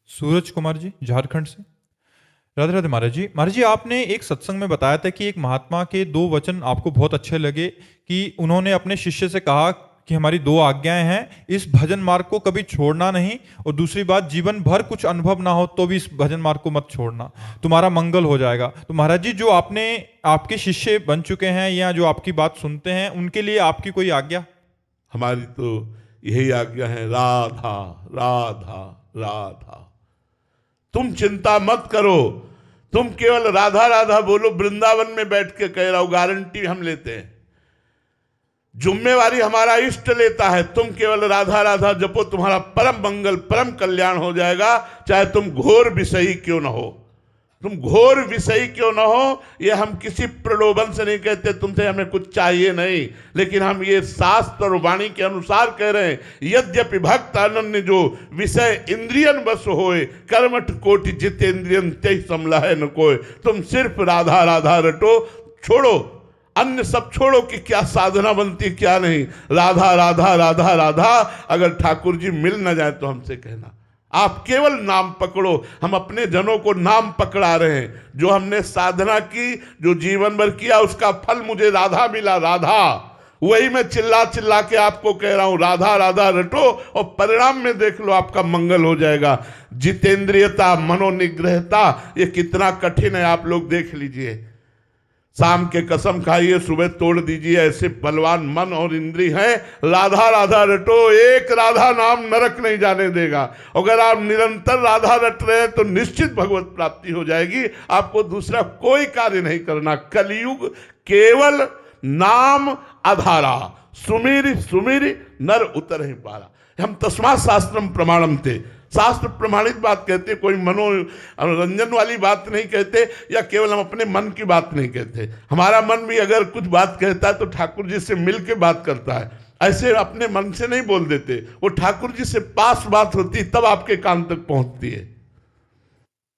सूरज कुमार जी, झारखंड से। राधे राधे महाराज जी। महाराज जी, आपने एक सत्संग में बताया था कि एक महात्मा के दो वचन आपको बहुत अच्छे लगे कि उन्होंने अपने शिष्य से कहा कि हमारी दो आज्ञाएं हैं, इस भजन मार्ग को कभी छोड़ना नहीं, और दूसरी बात, जीवन भर कुछ अनुभव ना हो तो भी इस भजन मार्ग को मत छोड़ना, तुम्हारा मंगल हो जाएगा। तो महाराज जी, जो आपने आपके शिष्य बन चुके हैं या जो आपकी बात सुनते हैं, उनके लिए आपकी कोई आज्ञा? हमारी तो यही आज्ञा है, राधा राधा राधा। तुम चिंता मत करो, तुम केवल राधा राधा बोलो। वृंदावन में बैठ के कह रहा हूं, गारंटी हम लेते हैं, जिम्मेवारी हमारा इष्ट लेता है। तुम केवल राधा राधा जपो, तुम्हारा परम मंगल परम कल्याण हो जाएगा, चाहे तुम घोर विषयी क्यों ना हो। तुम घोर विषयी क्यों ना हो, ये हम किसी प्रलोभन से नहीं कहते तुमसे हमें कुछ चाहिए नहीं, लेकिन हम ये शास्त्र और वाणी के अनुसार कह रहे हैं। यद्यपि भक्त अनन्य जो विषय इंद्रियन बस होए, कर्मठ कोटि जितेंद्रियन तेहि समलहै न कोय। तुम सिर्फ राधा राधा रटो, छोड़ो अन्य सब छोड़ो कि क्या साधना बनती क्या नहीं। राधा राधा राधा राधा। अगर ठाकुर जी मिल न जाए तो हमसे कहना, आप केवल नाम पकड़ो। हम अपने जनों को नाम पकड़ा रहे हैं, जो हमने साधना की, जो जीवन भर किया, उसका फल मुझे राधा मिला। राधा, वही मैं चिल्ला चिल्ला के आपको कह रहा हूं, राधा राधा रटो और परिणाम में देख लो आपका मंगल हो जाएगा। जितेंद्रियता, मनोनिग्रहता, ये कितना कठिन है आप लोग देख लीजिए। शाम के कसम खाइए, सुबह तोड़ दीजिए, ऐसे बलवान मन और इंद्री हैं। राधा राधा रटो, एक राधा नाम नरक नहीं जाने देगा। अगर आप निरंतर राधा रट रहे हैं तो निश्चित भगवत प्राप्ति हो जाएगी। आपको दूसरा कोई कार्य नहीं करना। कलयुग केवल नाम आधारा, सुमिर सुमिर नर उतर ही पारा। हम तस्मात् शास्त्रम प्रमाणम थे, शास्त्र प्रमाणित बात कहते, कोई मनोरंजन वाली बात नहीं कहते, या केवल हम अपने मन की बात नहीं कहते। हमारा मन भी अगर कुछ बात कहता है तो ठाकुर जी से मिल के बात करता है, ऐसे अपने मन से नहीं बोल देते। वो ठाकुर जी से पास बात होती तब आपके कान तक पहुंचती है।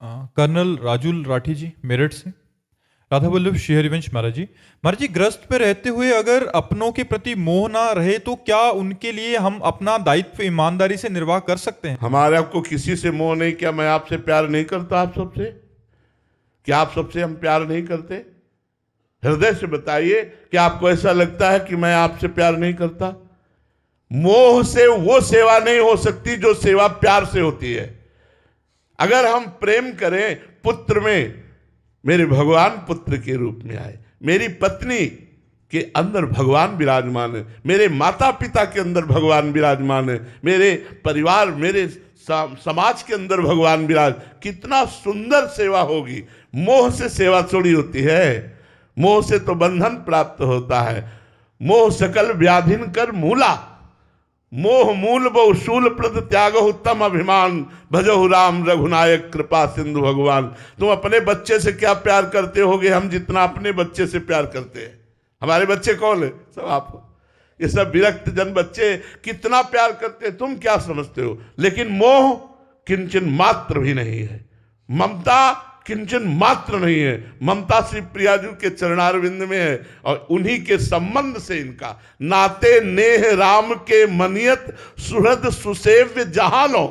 कर्नल राजुल राठी जी, मेरठ से। राधा वल्लभ श्री हरिवंश महाराज जी। महाराज जी, ग्रस्त में रहते हुए अगर अपनों के प्रति मोह ना रहे तो क्या उनके लिए हम अपना दायित्व ईमानदारी से निर्वाह कर सकते हैं? हमारा को किसी से मोह नहीं। क्या मैं आपसे प्यार नहीं करता? आप सबसे, क्या आप सबसे हम प्यार नहीं करते? हृदय से बताइए कि आपको ऐसा लगता है कि मैं आपसे प्यार नहीं करता? मोह से वो सेवा नहीं हो सकती जो सेवा प्यार से होती है। अगर हम प्रेम करें, पुत्र में मेरे भगवान पुत्र के रूप में आए, मेरी पत्नी के अंदर भगवान विराजमान है, मेरे माता पिता के अंदर भगवान विराजमान है, मेरे परिवार, मेरे समाज के अंदर भगवान विराज, कितना सुंदर सेवा होगी। मोह से सेवा थोड़ी होती है, मोह से तो बंधन प्राप्त होता है। मोह सकल व्याधिन कर मूला, मोह मूल बहु शूल प्रद त्याग उत्तम अभिमान, भजहु राम रघुनायक कृपा सिंधु भगवान। तुम अपने बच्चे से क्या प्यार करते होगे हम जितना अपने बच्चे से प्यार करते हैं? हमारे बच्चे कौन है? सब आप। ये सब विरक्त जन बच्चे कितना प्यार करते हैं तुम क्या समझते हो? लेकिन मोह किंचन मात्र भी नहीं है, ममता किंचन मात्र नहीं है। ममता श्री प्रियाजू के चरणारविंद में है, और उन्हीं के संबंध से इनका नाते नेह राम के मनियत सुहृद सुसेव्य जहानो।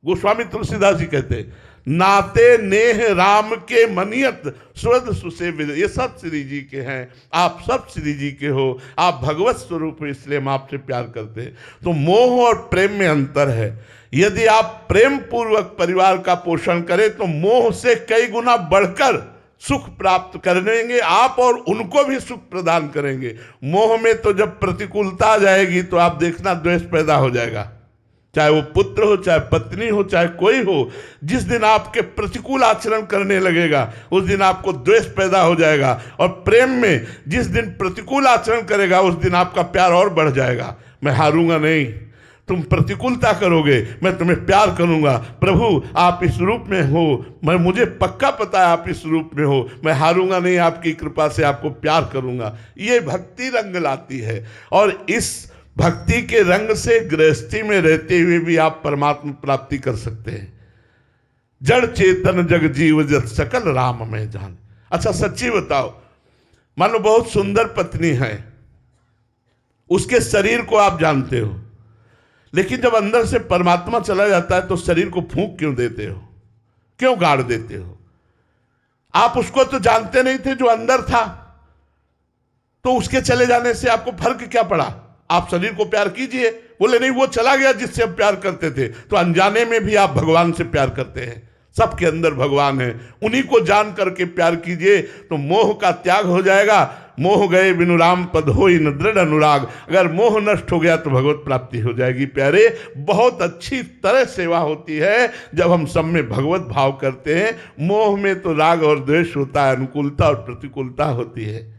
गोस्वामी तुलसीदास जी कहते हैं, नाते नेह राम के मनियत सुहृद सुसेव्य। ये सब श्री जी के हैं, आप सब श्री जी के हो, आप भगवत स्वरूप हो, इसलिए हम आपसे प्यार करते हैं। तो मोह और प्रेम में अंतर है। यदि आप प्रेम पूर्वक परिवार का पोषण करें तो मोह से कई गुना बढ़कर सुख प्राप्त करेंगे आप, और उनको भी सुख प्रदान करेंगे। मोह में तो जब प्रतिकूलता आ जाएगी तो आप देखना द्वेष पैदा हो जाएगा, चाहे वो पुत्र हो, चाहे पत्नी हो, चाहे कोई हो। जिस दिन आपके प्रतिकूल आचरण करने लगेगा उस दिन आपको द्वेष पैदा हो जाएगा, और प्रेम में जिस दिन प्रतिकूल आचरण करेगा उस दिन आपका प्यार और बढ़ जाएगा। मैं हारूंगा नहीं, तुम प्रतिकूलता करोगे, मैं तुम्हें प्यार करूंगा। प्रभु आप इस रूप में हो, मैं मुझे पक्का पता है आप इस रूप में हो, मैं हारूंगा नहीं, आपकी कृपा से आपको प्यार करूंगा। ये भक्ति रंग लाती है, और इस भक्ति के रंग से गृहस्थी में रहते हुए भी आप परमात्मा प्राप्ति कर सकते हैं। जड़ चेतन जग जीव जत सकल राम में जान। अच्छा सच्ची बताओ, मान लो बहुत सुंदर पत्नी है, उसके शरीर को आप जानते हो, लेकिन जब अंदर से परमात्मा चला जाता है तो शरीर को फूंक क्यों देते हो, क्यों गाड़ देते हो? आप उसको तो जानते नहीं थे जो अंदर था, तो उसके चले जाने से आपको फर्क क्या पड़ा? आप शरीर को प्यार कीजिए। बोले नहीं, वो चला गया जिससे हम प्यार करते थे। तो अनजाने में भी आप भगवान से प्यार करते हैं। सबके अंदर भगवान है, उन्हीं को जान करके प्यार कीजिए तो मोह का त्याग हो जाएगा। मोह गए बिनु राम पद होई न दृढ़ अनुराग। अगर मोह नष्ट हो गया तो भगवत प्राप्ति हो जाएगी। प्यारे, बहुत अच्छी तरह सेवा होती है जब हम सब में भगवत भाव करते हैं। मोह में तो राग और द्वेष होता है, अनुकूलता और प्रतिकूलता होती है।